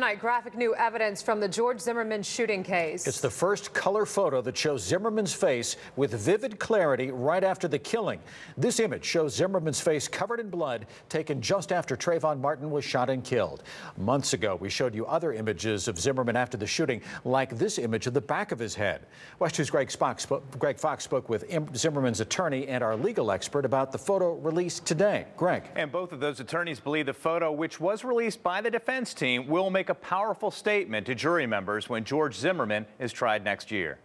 Tonight, graphic new evidence from the George Zimmerman shooting case. It's the first color photo that shows Zimmerman's face with vivid clarity right after the killing. This image shows Zimmerman's face covered in blood, taken just after Trayvon Martin was shot and killed. Months ago, we showed you other images of Zimmerman after the shooting, like this image of the back of his head. West 2's Greg Fox spoke with Zimmerman's attorney and our legal expert about the photo released today. Greg. And both of those attorneys believe the photo, which was released by the defense team, will make a powerful statement to jury members when George Zimmerman is tried next year.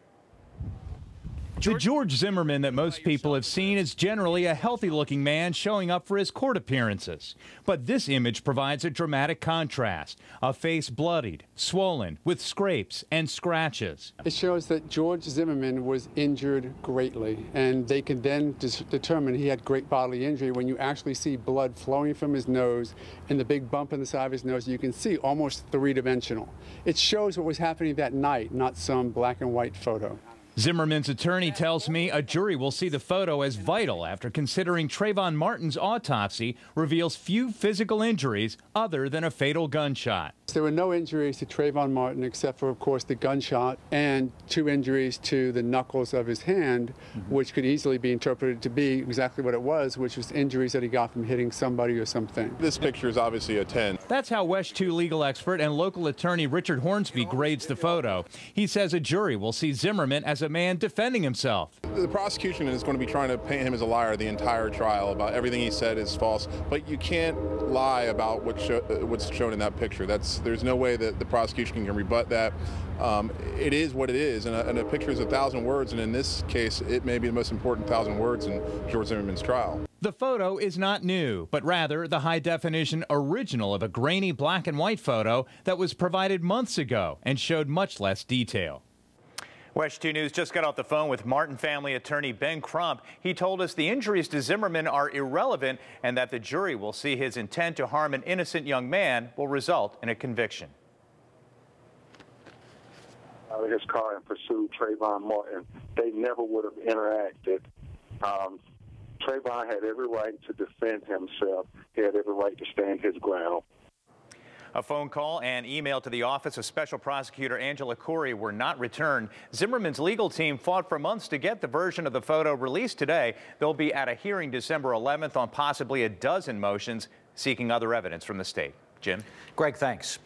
The George Zimmerman that most people have seen is generally a healthy-looking man showing up for his court appearances. But this image provides a dramatic contrast. A face bloodied, swollen, with scrapes and scratches. It shows that George Zimmerman was injured greatly, and they can then determine he had great bodily injury when you actually see blood flowing from his nose and the big bump in the side of his nose. You can see almost three-dimensional. It shows what was happening that night, not some black and white photo. Zimmerman's attorney tells me a jury will see the photo as vital after considering Trayvon Martin's autopsy reveals few physical injuries other than a fatal gunshot. There were no injuries to Trayvon Martin except for, of course, the gunshot and 2 injuries to the knuckles of his hand, which could easily be interpreted to be exactly what it was, which was injuries that he got from hitting somebody or something. This picture is obviously a 10. That's how West 2 legal expert and local attorney Richard Hornsby grades the photo. He says a jury will see Zimmerman as a man defending himself. The prosecution is going to be trying to paint him as a liar the entire trial about everything he said is false, but you can't lie about what's shown in that picture. There's no way that the prosecution can rebut that. It is what it is, and a picture is 1,000 words, and in this case, it may be the most important 1,000 words in George Zimmerman's trial. The photo is not new, but rather the high-definition original of a grainy black and white photo that was provided months ago and showed much less detail. West 2 News just got off the phone with Martin family attorney Ben Crump. He told us the injuries to Zimmerman are irrelevant and that the jury will see his intent to harm an innocent young man will result in a conviction. Out of his car and pursued Trayvon Martin. They never would have interacted. Trayvon had every right to defend himself. He had every right to stand his ground. A phone call and email to the office of Special Prosecutor Angela Corey were not returned. Zimmerman's legal team fought for months to get the version of the photo released today. They'll be at a hearing December 11th on possibly a dozen motions seeking other evidence from the state. Jim? Greg, thanks.